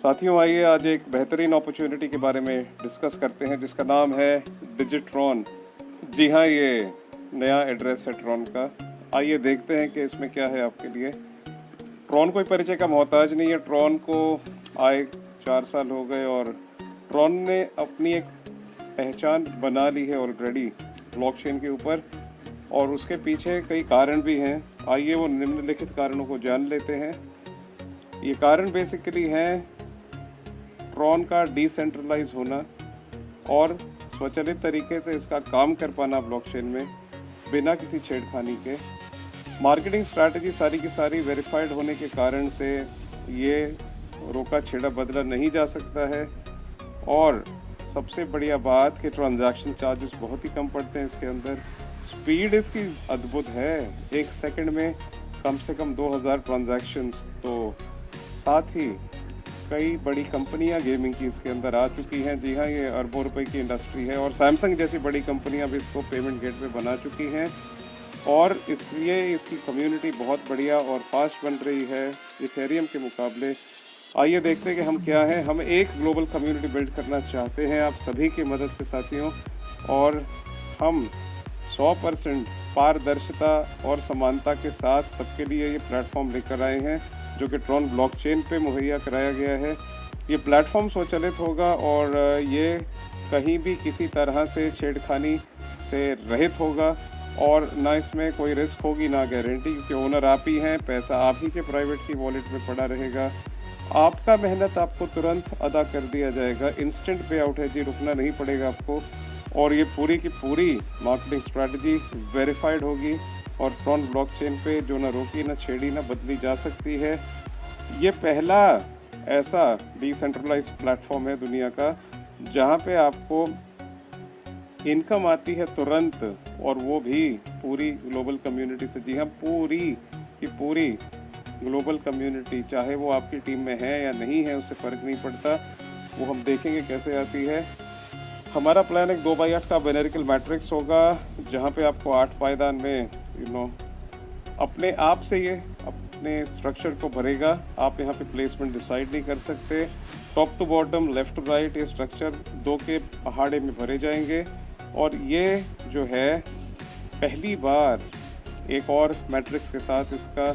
साथियों, आइए आज एक बेहतरीन अपॉर्चुनिटी के बारे में डिस्कस करते हैं जिसका नाम है डिजिट्रॉन। जी हाँ, ये नया एड्रेस है ट्रॉन का। आइए देखते हैं कि इसमें क्या है आपके लिए। ट्रॉन कोई परिचय का मोहताज नहीं है। ट्रॉन को आए 4 साल हो गए और ट्रॉन ने अपनी एक पहचान बना ली है ऑलरेडी ब्लॉकचेन के ऊपर, और उसके पीछे कई कारण भी हैं। आइए वो निम्नलिखित कारणों को जान लेते हैं। ये कारण बेसिकली हैं ट्रॉन का डिसेंट्रलाइज होना और स्वचालित तरीके से इसका काम कर पाना ब्लॉकचेन में बिना किसी छेड़खानी के। मार्केटिंग स्ट्रैटेजी सारी की सारी वेरीफाइड होने के कारण से ये रोका छेड़ा बदला नहीं जा सकता है। और सबसे बढ़िया बात कि ट्रांजैक्शन चार्जेस बहुत ही कम पड़ते हैं इसके अंदर। स्पीड इसकी अद्भुत है, 1 सेकंड में कम से कम 2000 ट्रांजैक्शंस। तो साथ ही कई बड़ी कंपनियां गेमिंग की इसके अंदर आ चुकी हैं। जी हाँ, ये अरबों रुपए की इंडस्ट्री है और सैमसंग जैसी बड़ी कंपनियां भी इसको पेमेंट गेटवे बना चुकी हैं, और इसलिए इसकी कम्युनिटी बहुत बढ़िया और फास्ट बन रही है इथेरियम के मुकाबले। आइए देखते हैं कि हम क्या हैं। हम एक ग्लोबल कम्युनिटी बिल्ड करना चाहते हैं आप सभी की मदद से साथियों, और हम 100% पारदर्शिता और समानता के साथ सबके लिए ये प्लेटफॉर्म लेकर आए हैं जो कि ट्रॉन ब्लॉकचेन पे मुहैया कराया गया है। ये प्लेटफॉर्म स्वचालित होगा और ये कहीं भी किसी तरह से छेड़खानी से रहित होगा, और ना इसमें कोई रिस्क होगी ना गारंटी, क्योंकि ओनर आप ही हैं। पैसा आप ही के प्राइवेट की वॉलेट में पड़ा रहेगा। आपका मेहनत आपको तुरंत अदा कर दिया जाएगा। इंस्टेंट पे आउट है जी, रुकना नहीं पड़ेगा आपको। और ये पूरी की पूरी मार्केटिंग स्ट्रैटेजी वेरीफाइड होगी और ट्रॉन ब्लॉकचेन पे जो ना रोकी ना छेड़ी ना बदली जा सकती है। ये पहला ऐसा डिसेंट्रलाइज्ड प्लेटफॉर्म है दुनिया का जहाँ पे आपको इनकम आती है तुरंत, और वो भी पूरी ग्लोबल कम्युनिटी से। जी हाँ, पूरी की पूरी ग्लोबल कम्युनिटी, चाहे वो आपकी टीम में है या नहीं है उससे फ़र्क नहीं पड़ता। वो हम देखेंगे कैसे आती है। हमारा प्लान एक 2x8 का बेनेरिकल मैट्रिक्स होगा जहाँ पे आपको 8 पायदान में अपने आप से ये अपने स्ट्रक्चर को भरेगा। आप यहाँ पे प्लेसमेंट डिसाइड नहीं कर सकते। Top to bottom, left to right ये स्ट्रक्चर 2 के पहाड़े में भरे जाएंगे। और ये जो है पहली बार एक और मैट्रिक्स के साथ इसका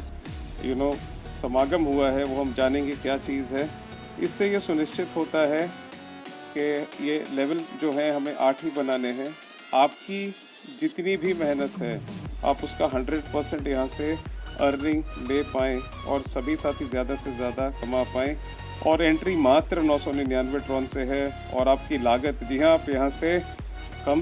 समागम हुआ है, वो हम जानेंगे क्या चीज़ है। इससे ये सुनिश्चित होता है कि ये लेवल जो है हमें 8 ही बनाने हैं। आपकी जितनी भी मेहनत है आप उसका 100% यहाँ से अर्निंग ले पाएँ और सभी साथी ज़्यादा से ज़्यादा कमा पाएँ। और एंट्री मात्र 999 ट्रॉन से है, और आपकी लागत, जी हाँ, आप यहाँ से कम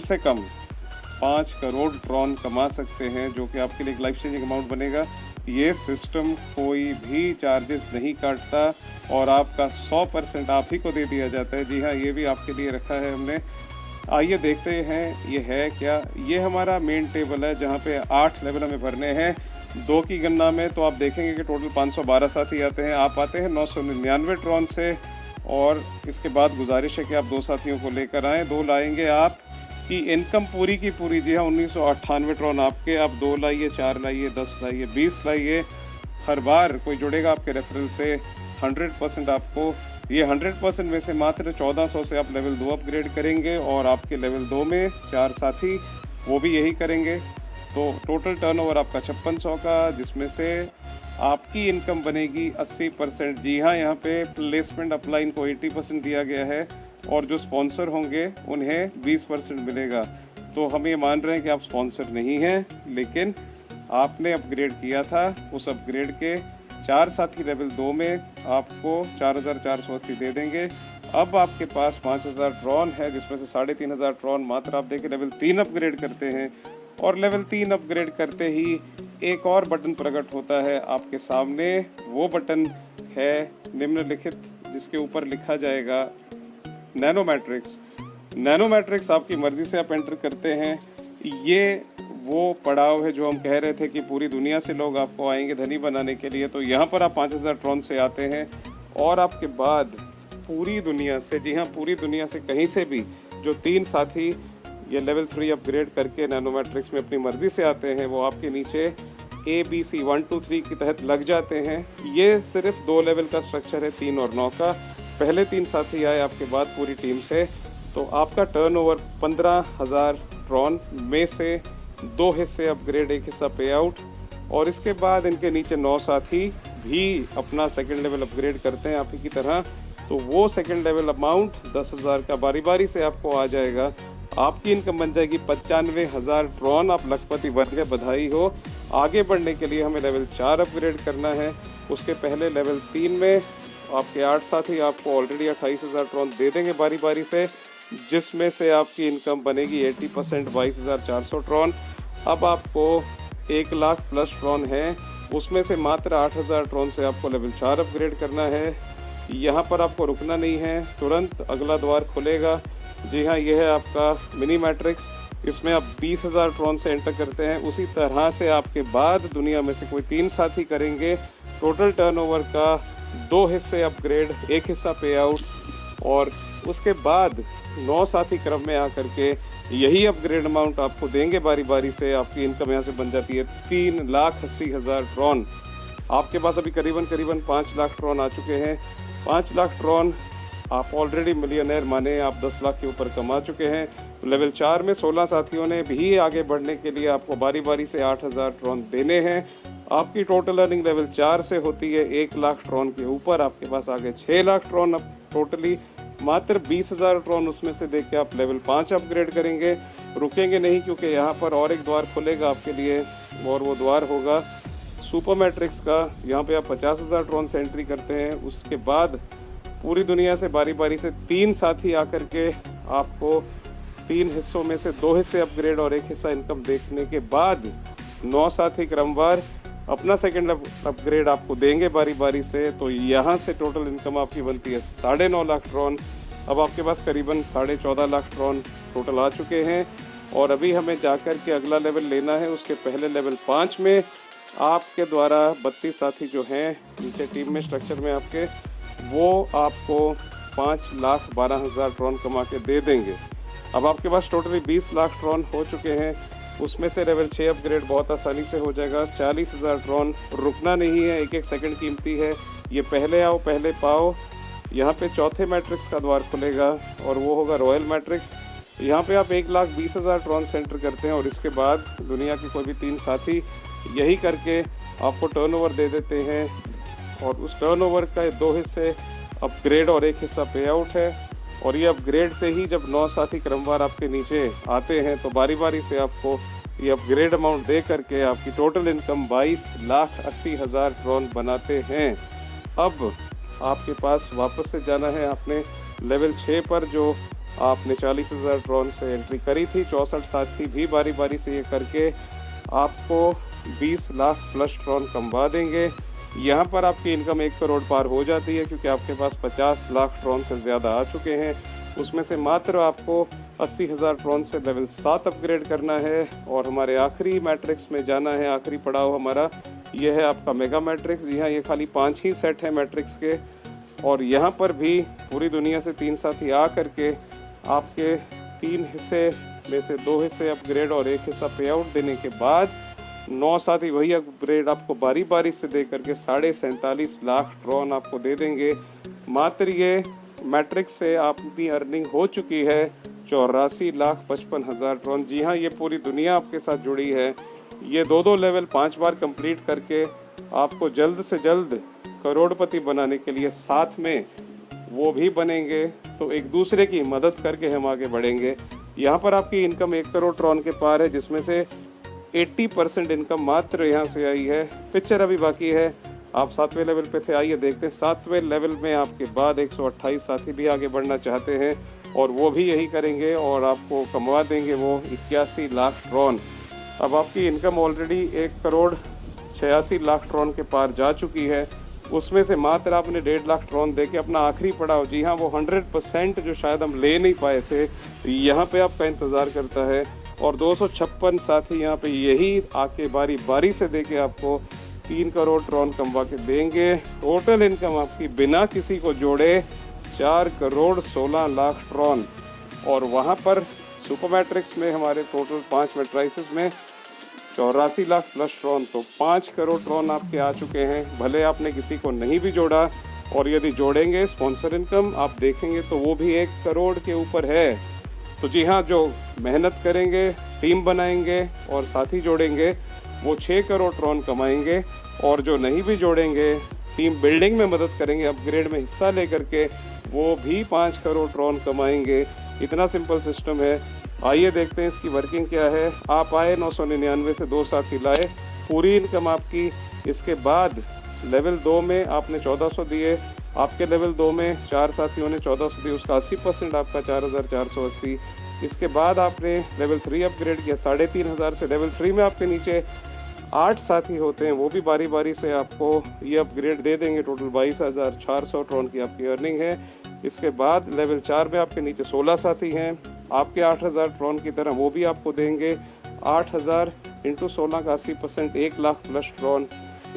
5 करोड़ ट्रॉन कमा सकते हैं, जो कि आपके लिए एक लाइफ चेंजिंग अमाउंट बनेगा। ये सिस्टम कोई भी चार्जेस नहीं काटता और आपका 100% आप ही को दे दिया जाता है। जी हाँ, ये भी आपके लिए रखा है हमने। आइए देखते हैं ये है क्या। ये हमारा मेन टेबल है जहाँ पे 8 लेवल हमें भरने हैं। 2 की गणना में तो आप देखेंगे कि टोटल 512 साथी आते हैं। आप आते हैं 999 ट्रॉन से, और इसके बाद गुजारिश है कि आप 2 साथियों को लेकर आएँ। 2 लाएंगे आप की इनकम पूरी की पूरी, जी हाँ, 1998 ट्रॉन आपके। आप 2 लाइए, 4 लाइए, 10 लाइए, 20 लाइए। हर बार कोई जुड़ेगा आपके रेफरल से 100% आपको, ये 100% में से मात्र 1400 से आप लेवल 2 अपग्रेड करेंगे, और आपके लेवल 2 में 4 साथी वो भी यही करेंगे। तो टोटल टर्नओवर आपका 5600 का, जिसमें से आपकी इनकम बनेगी 80%। जी हाँ, यहाँ पे प्लेसमेंट अपलाइन को 80% दिया गया है, और जो स्पॉन्सर होंगे उन्हें 20% मिलेगा। तो हम ये मान रहे हैं कि आप स्पॉन्सर नहीं हैं, लेकिन आपने अपग्रेड किया था। उस अपग्रेड के 4 साथी लेवल 2 में आपको 4480 दे देंगे। अब आपके पास 5000 ट्रॉन है, जिसमें से 3500 ट्रॉन मात्र आप देके लेवल 3 अपग्रेड करते हैं। और लेवल 3 अपग्रेड करते ही एक और बटन प्रकट होता है आपके सामने। वो बटन है निम्नलिखित, जिसके ऊपर लिखा जाएगा नैनो मैट्रिक्स। नैनो मैट्रिक्स आपकी मर्जी से आप एंटर करते हैं। ये वो पड़ाव है जो हम कह रहे थे कि पूरी दुनिया से लोग आपको आएंगे धनी बनाने के लिए। तो यहाँ पर आप 5000 ट्रॉन से आते हैं, और आपके बाद पूरी दुनिया से, जी हाँ, पूरी दुनिया से कहीं से भी जो 3 साथी ये लेवल 3 अपग्रेड करके नैनो मैट्रिक्स में अपनी मर्जी से आते हैं, वो आपके नीचे ABC 1 2 3 के तहत लग जाते हैं। ये सिर्फ 2 लेवल का स्ट्रक्चर है, 3 और 9 का। पहले 3 साथी आए आपके बाद पूरी टीम से, तो आपका टर्नओवर 15,000 ट्रॉन में से 2 हिस्से अपग्रेड, 1 हिस्सा पे आउट। और इसके बाद इनके नीचे 9 साथी भी अपना सेकंड लेवल अपग्रेड करते हैं आप ही की तरह, तो वो सेकंड लेवल अमाउंट 10,000 का बारी बारी से आपको आ जाएगा। आपकी इनकम बन जाएगी 95,000 ट्रॉन। आप लखपति बन गए, बधाई हो। आगे बढ़ने के लिए हमें लेवल 4 अपग्रेड करना है। उसके पहले लेवल 3 में आपके 8 साथी आपको ऑलरेडी 28,000 ट्रॉन दे देंगे बारी बारी से, जिसमें से आपकी इनकम बनेगी 80% 22,400 ट्रॉन। अब आपको 1 लाख प्लस ट्रॉन है, उसमें से मात्र 8,000 ट्रॉन से आपको लेवल 4 अपग्रेड करना है। यहाँ पर आपको रुकना नहीं है, तुरंत अगला द्वार खुलेगा। जी हाँ, यह है आपका मिनी मैट्रिक्स। इसमें आप 20,000 ट्रॉन से एंटर करते हैं। उसी तरह से आपके बाद दुनिया में से कोई 3 साथी करेंगे। टोटल टर्नओवर का 2 हिस्से अपग्रेड, 1 हिस्सा पे आउट, और उसके बाद 9 साथी क्रम में आकर के यही अपग्रेड अमाउंट आपको देंगे बारी बारी से। आपकी इनकम यहाँ से बन जाती है 3,80,000 ट्रॉन। आपके पास अभी करीबन 5 लाख ट्रॉन आ चुके हैं। 5 लाख ट्रॉन आप ऑलरेडी मिलियनर माने, आप 10 लाख के ऊपर कमा चुके हैं। लेवल 4 में 16 साथियों ने भी आगे बढ़ने के लिए आपको बारी बारी से 8,000 ट्रॉन देने हैं। आपकी टोटल अर्निंग लेवल 4 से होती है 1 लाख ट्रॉन के ऊपर। आपके पास आगे 6 लाख ट्रॉन अब टोटली, मात्र 20,000 ट्रॉन उसमें से देके आप लेवल 5 अपग्रेड करेंगे। रुकेंगे नहीं, क्योंकि यहाँ पर और एक द्वार खुलेगा आपके लिए, और वो द्वार होगा सुपर मैट्रिक्स का। यहाँ पे आप 50,000 ट्रॉन से एंट्री करते हैं। उसके बाद पूरी दुनिया से बारी बारी से 3 साथी आकर के आपको 3 हिस्सों में से 2 हिस्से अपग्रेड और 1 हिस्सा इनकम देखने के बाद 9 साथी क्रमवार अपना सेकंड अपग्रेड आपको देंगे बारी बारी से। तो यहाँ से टोटल इनकम आपकी बनती है 9.5 लाख ट्रॉन। अब आपके पास करीबन 14.5 लाख ट्रॉन टोटल आ चुके हैं, और अभी हमें जाकर के अगला लेवल लेना है। उसके पहले लेवल 5 में आपके द्वारा 32 साथी जो हैं नीचे टीम में स्ट्रक्चर में आपके, वो आपको 5,12,000 ट्रॉन कमा के दे देंगे। अब आपके पास टोटली 20 लाख ट्रॉन हो चुके हैं। उसमें से लेवल 6 अपग्रेड बहुत आसानी से हो जाएगा। 40,000 ट्रॉन, रुकना नहीं है, 1-1 सेकंड कीमती है। ये पहले आओ पहले पाओ। यहाँ पे चौथे मैट्रिक्स का द्वार खुलेगा और वो होगा रॉयल मैट्रिक्स। यहाँ पे आप 1,20,000 ट्रॉन सेंटर करते हैं, और इसके बाद दुनिया के कोई भी 3 साथी यही करके आपको टर्नओवर दे देते हैं। और उस टर्नओवर का 2 हिस्से अपग्रेड और 1 हिस्सा पे आउट है। और ये अपग्रेड से ही जब 9 साथी क्रमवार आपके नीचे आते हैं, तो बारी बारी से आपको ये अपग्रेड अमाउंट दे करके आपकी टोटल इनकम 22,80,000 ट्रॉन बनाते हैं। अब आपके पास वापस से जाना है आपने लेवल 6 पर, जो आपने 40,000 ट्रॉन से एंट्री करी थी। 64 साथी भी बारी बारी से ये करके आपको 20 लाख प्लस ट्रॉन कमवा देंगे। यहाँ पर आपकी इनकम 1 करोड़ पार हो जाती है, क्योंकि आपके पास 50 लाख ट्रॉन से ज़्यादा आ चुके हैं। उसमें से मात्र आपको 80,000 ट्रॉन से लेवल 7 अपग्रेड करना है, और हमारे आखिरी मैट्रिक्स में जाना है। आखिरी पड़ाव हमारा ये है आपका मेगा मैट्रिक्स। जी हाँ, ये खाली 5 ही सेट है मैट्रिक्स के, और यहाँ पर भी पूरी दुनिया से 3 साथी आ करके आपके 3 हिस्से में से 2 हिस्से अपग्रेड और 1 हिस्सा पे आउट देने के बाद 9 साथी वही अपग्रेड आपको बारी बारी से दे करके 47.5 लाख ट्रॉन आपको दे देंगे। मात्र ये मैट्रिक्स से आपकी अर्निंग हो चुकी है 84,55,000 ट्रॉन। जी हाँ, ये पूरी दुनिया आपके साथ जुड़ी है। ये 2-2 लेवल 5 बार कंप्लीट करके आपको जल्द से जल्द करोड़पति बनाने के लिए साथ में वो भी बनेंगे। तो एक दूसरे की मदद करके हम आगे बढ़ेंगे। यहाँ पर आपकी इनकम 1 करोड़ ट्रॉन के पार है, जिसमें से 80% इनकम मात्र यहाँ से आई है। पिक्चर अभी बाकी है। आप 7वें लेवल पे थे, आइए देखते हैं 7वें लेवल में आपके बाद 128 साथी भी आगे बढ़ना चाहते हैं, और वो भी यही करेंगे और आपको कमवा देंगे वो 81 लाख ट्रॉन। अब आपकी income already 1 crore 86 lakh Tron के पार जा चुकी है। उसमें से मात्र आपने 1.5 लाख ट्रॉन दे के अपना आखिरी पड़ाव, जी हाँ, वो 100% जो शायद हम ले नहीं पाए थे, यहाँ पे आपका इंतज़ार करता है। और 256 साथी यहाँ पे यही आके बारी बारी से देके आपको 3 करोड़ ट्रॉन कमवा के देंगे। टोटल इनकम आपकी बिना किसी को जोड़े 4 करोड़ 16 लाख ट्रॉन। और वहाँ पर सुपर मैट्रिक्स में हमारे टोटल 5 मैट्राइसिस में 84 लाख प्लस ट्रॉन, तो 5 करोड़ ट्रॉन आपके आ चुके हैं। भले आपने किसी को नहीं भी जोड़ा, और यदि जोड़ेंगे स्पॉन्सर इनकम आप देखेंगे तो वो भी 1 करोड़ के ऊपर है। तो जी हाँ, जो मेहनत करेंगे, टीम बनाएंगे और साथी जोड़ेंगे वो 6 करोड़ ट्रॉन कमाएंगे, और जो नहीं भी जोड़ेंगे, टीम बिल्डिंग में मदद करेंगे, अपग्रेड में हिस्सा लेकर के, वो भी 5 करोड़ ट्रॉन कमाएंगे। इतना सिंपल सिस्टम है। आइए देखते हैं इसकी वर्किंग क्या है। आप आए 999 से 2 साथी लाए, पूरी इनकम आपकी। इसके बाद लेवल 2 में आपने 1400 दिए, आपके लेवल 2 में 4 साथियों ने 1400 दिए, उसका 80% आपका 4480। इसके बाद आपने लेवल 3 अपग्रेड किया 3500 से। लेवल 3 में आपके नीचे 8 साथी होते हैं, वो भी बारी बारी से आपको ये अपग्रेड दे देंगे। टोटल 22,400 ट्रॉन की आपकी अर्निंग है। इसके बाद लेवल 4 में आपके नीचे 16 साथी हैं, आपके 8000 ट्रॉन की तरह वो भी आपको देंगे। 8000 इंटू 16 का 80%, 1 लाख प्लस ट्रॉन।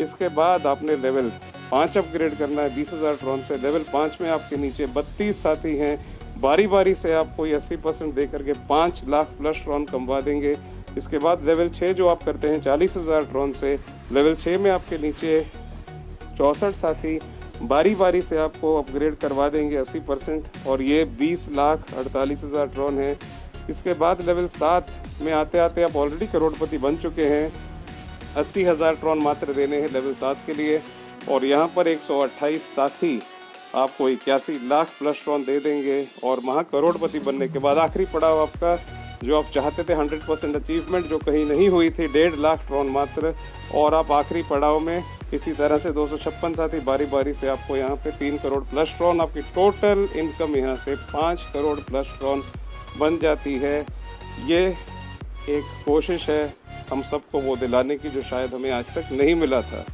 इसके बाद आपने लेवल 5 अपग्रेड करना है 20,000 ट्रॉन से। लेवल 5 में आपके नीचे 32 साथी हैं, बारी बारी से आपको ये 80% दे करके 5 लाख प्लस ट्रॉन कमवा देंगे। इसके बाद लेवल 6 जो आप करते हैं 40,000 ट्रॉन से, लेवल 6 में आपके नीचे 64 साथी बारी बारी से आपको अपग्रेड करवा देंगे 80%, और ये 20,48,000 ट्रॉन है। इसके बाद लेवल 7 में आते आते आप ऑलरेडी करोड़पति बन चुके हैं। 80,000 ट्रॉन मात्र देने हैं लेवल 7 के लिए, और यहाँ पर 128 साथी आपको 81 लाख प्लस ट्रॉन दे देंगे। और महा करोड़पति बनने के बाद आखिरी पड़ाव आपका जो आप चाहते थे 100% अचीवमेंट जो कहीं नहीं हुई थी, 1.5 लाख ट्रॉन मात्र, और आप आखिरी पड़ाव में इसी तरह से 256 साथी बारी बारी से आपको यहाँ पे 3 करोड़ प्लस ट्रॉन, आपकी टोटल इनकम यहाँ से 5 करोड़ प्लस ट्रॉन बन जाती है। ये एक कोशिश है हम सबको वो दिलाने की जो शायद हमें आज तक नहीं मिला था।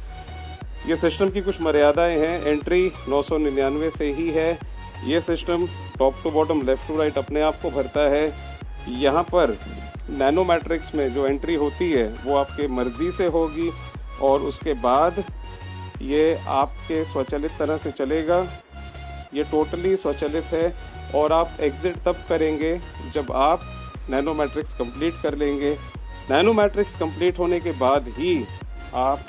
ये सिस्टम की कुछ मर्यादाएं हैं। एंट्री 999 से ही है। ये system top to bottom, left to right अपने आप को भरता है। यहाँ पर नैनो मैट्रिक्स में जो एंट्री होती है वो आपके मर्जी से होगी, और उसके बाद ये आपके स्वचालित तरह से चलेगा। ये टोटली स्वचालित है, और आप एग्ज़िट तब करेंगे जब आप नैनो मैट्रिक्स कंप्लीट कर लेंगे। नैनो मैट्रिक्स कंप्लीट होने के बाद ही आप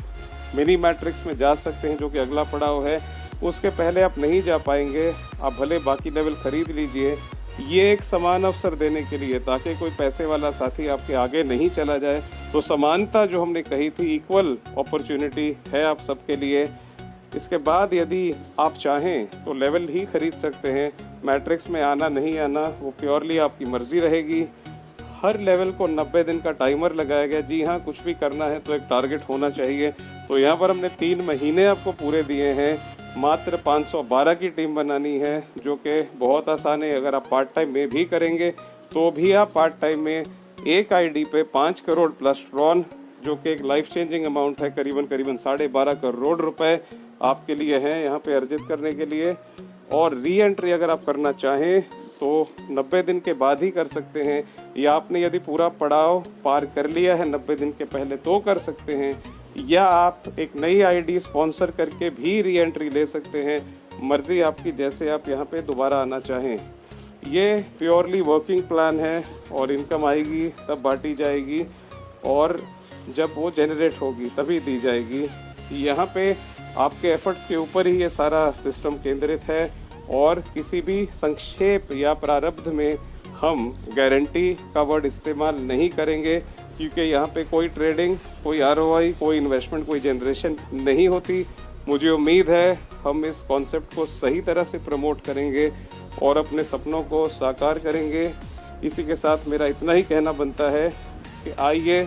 मिनी मैट्रिक्स में जा सकते हैं, जो कि अगला पड़ाव है। उसके पहले आप नहीं जा पाएंगे। आप भले बाकी लेवल खरीद लीजिए, ये एक समान अवसर देने के लिए, ताकि कोई पैसे वाला साथी आपके आगे नहीं चला जाए। तो समानता जो हमने कही थी, इक्वल अपॉर्चुनिटी है आप सबके लिए। इसके बाद यदि आप चाहें तो लेवल ही खरीद सकते हैं। मैट्रिक्स में आना नहीं आना वो प्योरली आपकी मर्जी रहेगी। हर लेवल को 90 दिन का टाइमर लगाया गया। जी हाँ, कुछ भी करना है तो एक टारगेट होना चाहिए। तो यहाँ पर हमने 3 महीने आपको पूरे दिए हैं। मात्र 512 की टीम बनानी है, जो कि बहुत आसान है। अगर आप पार्ट टाइम में भी करेंगे तो भी आप पार्ट टाइम में एक आईडी पे 5 करोड़ प्लस ट्रॉन, जो कि एक लाइफ चेंजिंग अमाउंट है, करीबन 12.5 करोड़ रुपए आपके लिए हैं यहाँ पे अर्जित करने के लिए। और री एंट्री अगर आप करना चाहें तो 90 दिन के बाद ही कर सकते हैं, या आपने यदि पूरा पड़ाव पार कर लिया है 90 दिन के पहले तो कर सकते हैं, या आप एक नई आईडी स्पॉन्सर करके भी री एंट्री ले सकते हैं। मर्जी आपकी, जैसे आप यहाँ पे दोबारा आना चाहें। ये प्योरली वर्किंग प्लान है, और इनकम आएगी तब बांटी जाएगी, और जब वो जनरेट होगी तभी दी जाएगी। यहाँ पे आपके एफर्ट्स के ऊपर ही ये सारा सिस्टम केंद्रित है, और किसी भी संक्षेप या प्रारब्ध में हम गारंटी का वर्ड इस्तेमाल नहीं करेंगे, क्योंकि यहाँ पे कोई ट्रेडिंग, कोई ROI, कोई इन्वेस्टमेंट, कोई जनरेशन नहीं होती। मुझे उम्मीद है हम इस कॉन्सेप्ट को सही तरह से प्रमोट करेंगे और अपने सपनों को साकार करेंगे। इसी के साथ मेरा इतना ही कहना बनता है कि आइए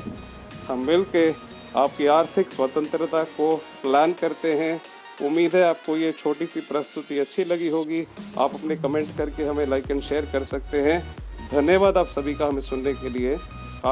हम मिल के आपकी आर्थिक स्वतंत्रता को प्लान करते हैं। उम्मीद है आपको ये छोटी सी प्रस्तुति अच्छी लगी होगी। आप अपने कमेंट करके हमें लाइक एंड शेयर कर सकते हैं। धन्यवाद आप सभी का हमें सुनने के लिए।